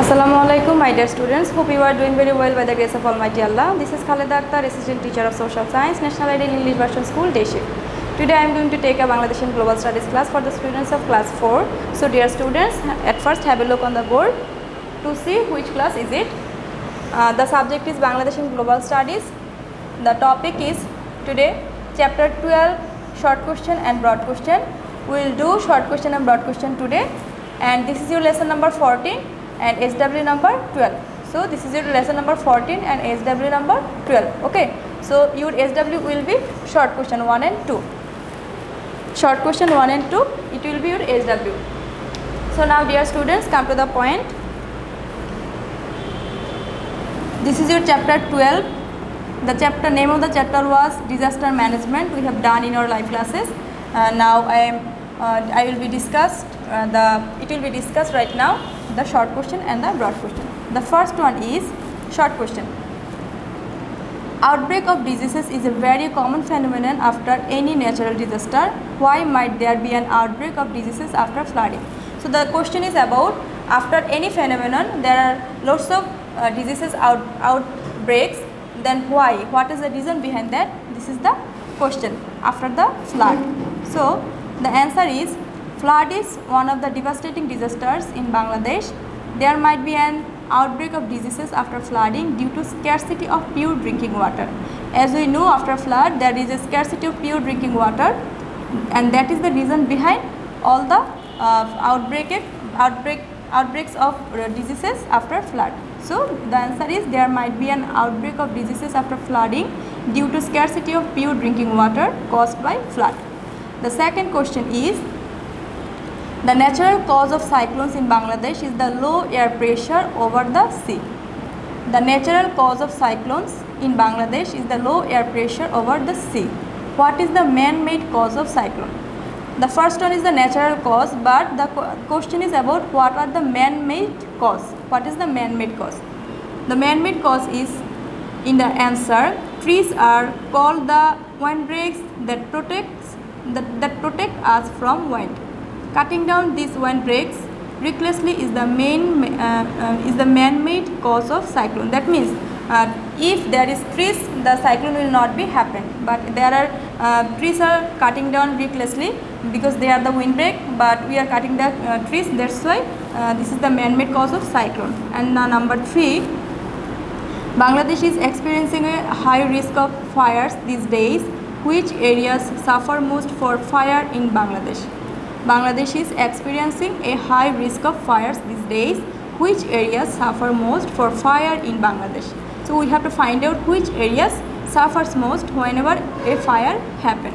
Assalamualaikum, my dear students. Hope you are doing very well by the grace of Almighty Allah. This is Khaleda Akhtar, Assistant Teacher of Social Science, National Ideal English Version School, Day Shift. Today I am going to take a Bangladeshi Global Studies class for the students of class 4. So dear students, at first have a look on the board to see which class is it. The subject is Bangladeshi Global Studies. The topic is today chapter 12, short question and broad question. We will do short question and broad question today, and this is your lesson number 14 and SW number 12. So this is your lesson number 14 and SW number 12. Okay, so your SW will be short question 1 and 2. Short question 1 and 2, it will be your SW. So now dear students, come to the point. This is your chapter 12. The chapter name of the chapter was disaster management. We have done in our live classes. Now I will be discussed. It will be discussed right now, the short question and the broad question. The first one is short question. Outbreak of diseases is a very common phenomenon after any natural disaster. Why might there be an outbreak of diseases after flooding? So the question is about after any phenomenon there are lots of diseases outbreaks. Then why? What is the reason behind that? This is the question after the flood. So the answer is flood is one of the devastating disasters in Bangladesh. There might be an outbreak of diseases after flooding due to scarcity of pure drinking water. As we know, after flood there is a scarcity of pure drinking water, and that is the reason behind all the outbreaks of diseases after flood. So the answer is there might be an outbreak of diseases after flooding due to scarcity of pure drinking water caused by flood. The second question is the natural cause of cyclones in Bangladesh is the low air pressure over the sea. The natural cause of cyclones in Bangladesh is the low air pressure over the sea. What is the man-made cause of cyclone? The first one is the natural cause, but the question is about what are the man-made cause. What is the man-made cause? The man-made cause is in the answer. Trees are called the windbreaks that protect us from wind. Cutting down these windbreaks recklessly is the man-made cause of cyclone. That means if there is trees, the cyclone will not be happen. But there are trees are cutting down recklessly because they are the windbreak. But we are cutting the trees. That's why this is the man-made cause of cyclone. And now number 3, Bangladesh is experiencing a high risk of fires these days. Which areas suffer most for fire in Bangladesh? Bangladesh is experiencing a high risk of fires these days. Which areas suffer most for fire in Bangladesh? So we have to find out which areas suffers most whenever a fire happens.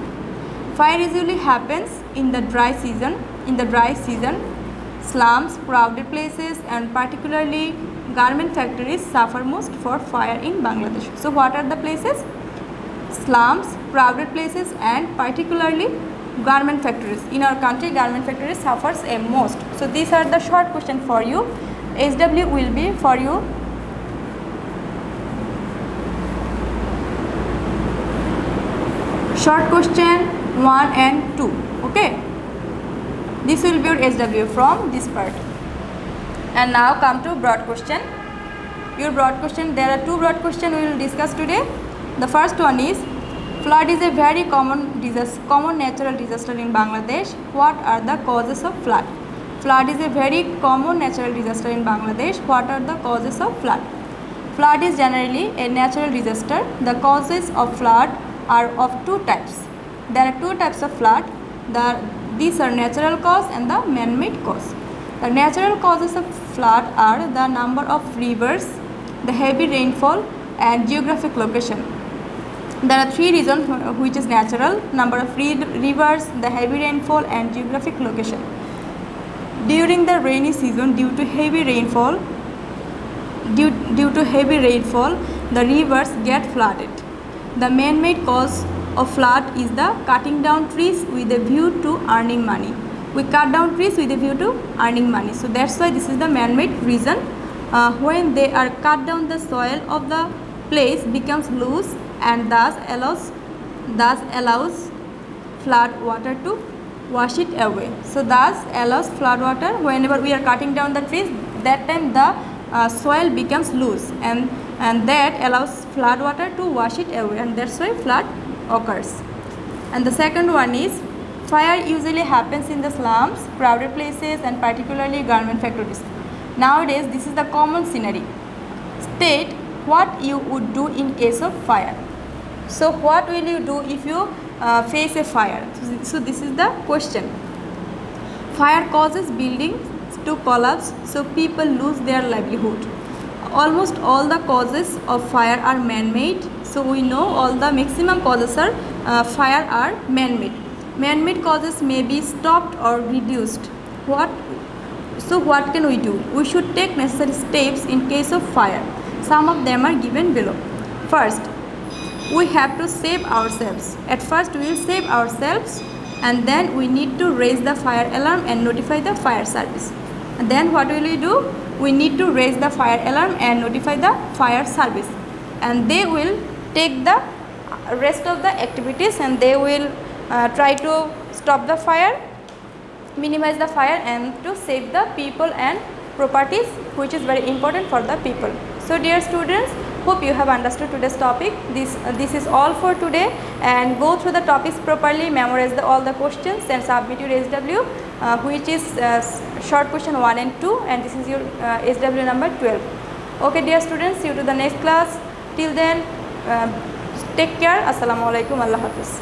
Fire usually happens in the dry season. In the dry season, slums, crowded places, and particularly garment factories suffer most for fire in Bangladesh. So what are the places? Slums, crowded places, and particularly garment factories. In our country, garment factories suffers a most. So these are the short question for you. SW will be for you short question 1 and 2. Okay, this will be your SW from this part. And now come to broad question. Your broad question, there are 2 broad questions we will discuss today. The first one is flood is a very common natural disaster in Bangladesh. What are the causes of flood? Flood is a very common natural disaster in Bangladesh. What are the causes of flood? Flood is generally a natural disaster. The causes of flood are of 2 types. There are 2 types of flood. These are natural cause and the man-made cause. The natural causes of flood are the number of rivers, the heavy rainfall, and geographic location. There are 3 reasons which is natural: number of rivers, the heavy rainfall, and geographic location. During the rainy season, due to heavy rainfall, the rivers get flooded. The man-made cause of flood is the cutting down trees with a view to earning money. We cut down trees with a view to earning money. So that's why this is the man-made reason. When they are cut down, the soil of the place becomes loose and thus allows flood water to wash it away. So thus allows flood water. Whenever we are cutting down the trees, that time the soil becomes loose, and that allows flood water to wash it away, and that's why flood occurs. And the second one is, fire usually happens in the slums, crowded places, and particularly garment factories. Nowadays, this is the common scenery. State what you would do in case of fire. So what will you do if you face a fire? So this is the question. Fire causes buildings to collapse, so people lose their livelihood. Almost all the causes of fire are man-made. So we know all the maximum causes are fire are man-made. Man-made causes may be stopped or reduced. What can we do? We should take necessary steps in case of fire. Some of them are given below. First, we have to save ourselves. At first we will save ourselves, and then we need to raise the fire alarm and notify the fire service. And then what will we do? We need to raise the fire alarm and notify the fire service, and they will take the rest of the activities, and they will try to stop the fire, minimize the fire, and to save the people and properties, which is very important for the people. So dear students, hope you have understood today's topic. This is all for today, and go through the topics properly, memorize all the questions, and submit your SW, which is short question 1 and 2, and this is your SW number 12. Okay dear students, see you to the next class. Till then, take care. Assalamu alaikum. Allah Hafiz.